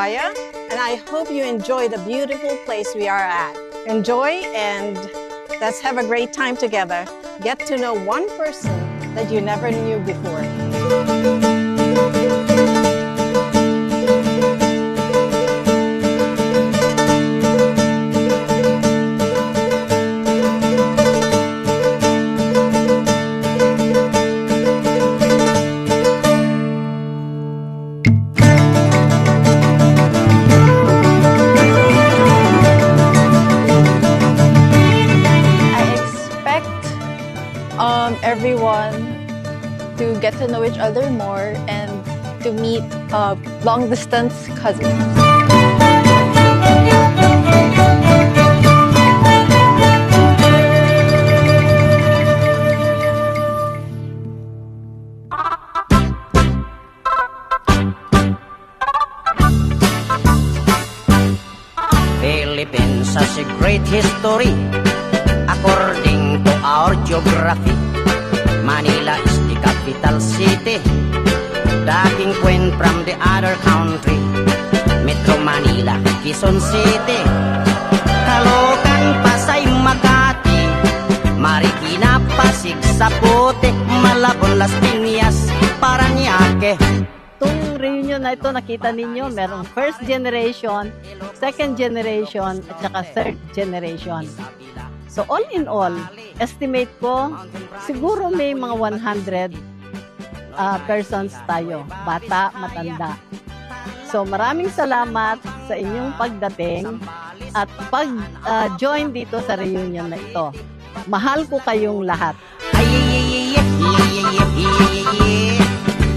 Raya, and I hope you enjoy the beautiful place we are at. Enjoy, and let's have a great time together. Get to know one person that you never knew before. Everyone to get to know each other more and to meet long-distance cousins. Philippines has a great history according to our geography. Manila is the capital city, dating queen from the other country. Metro Manila, Quezon City, Caloocan, Pasay, Makati, Marikina, Pasig, Sapote, Malabon, Las Piñas, Parañaque. Itong reunion na ito, nakita ninyo, merong first generation, second generation, at saka third generation. So all in all, estimate ko, siguro may mga 100 persons tayo, bata, matanda. So maraming salamat sa inyong pagdating at pag-join dito sa reunion na ito. Mahal ko kayong lahat.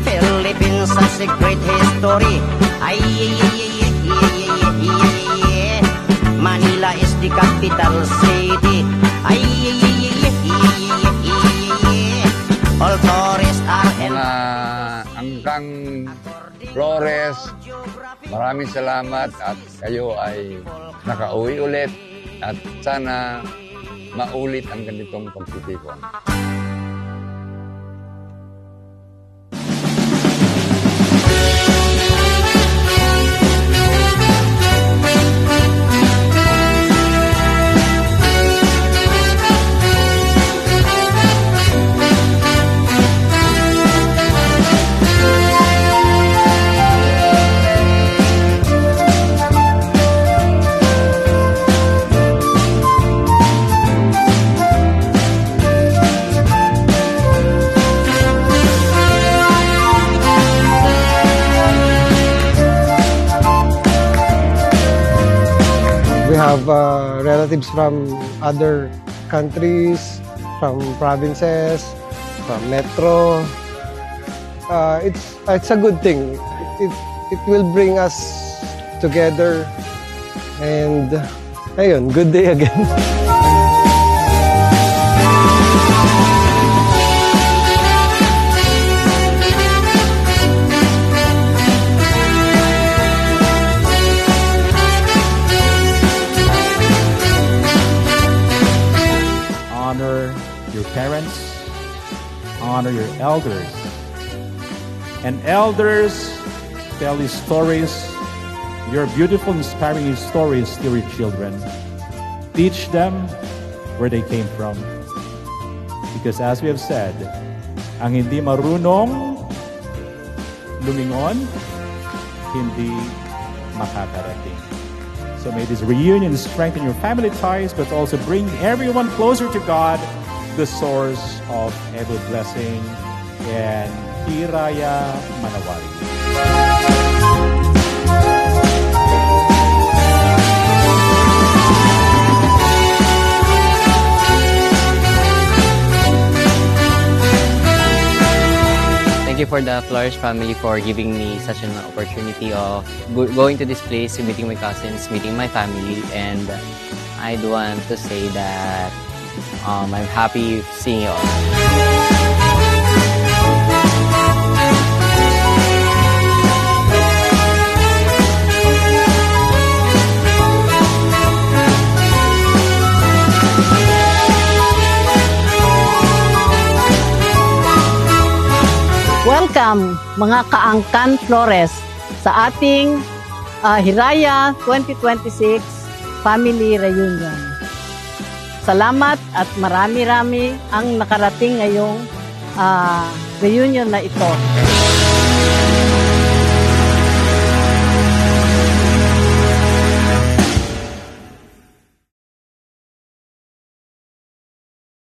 Philippines has a great history. Manila is the capital city. All tourists are mga Angkang Flores, maraming salamat at kayo ay nakauwi ulit at sana maulit ang ganitong pagtitipon. We have relatives from other countries, from provinces, from metro. It's a good thing. It will bring us together, and ayun, good day again. Honor your parents, honor your elders. And elders tell these stories, your beautiful, inspiring stories to your children. Teach them where they came from. Because as we have said, ang hindi marunong lumingon, hindi makakarating. So may this reunion strengthen your family ties, but also bring everyone closer to God, the source of every blessing. And Raya Manawari. Thank you for the Flores family for giving me such an opportunity of going to this place, meeting my cousins, meeting my family, and I do want to say that I'm happy seeing you all. Welcome mga kaangkan Flores sa ating Hiraya 2026 Family Reunion. Salamat at marami-rami ang nakarating ngayong reunion na ito.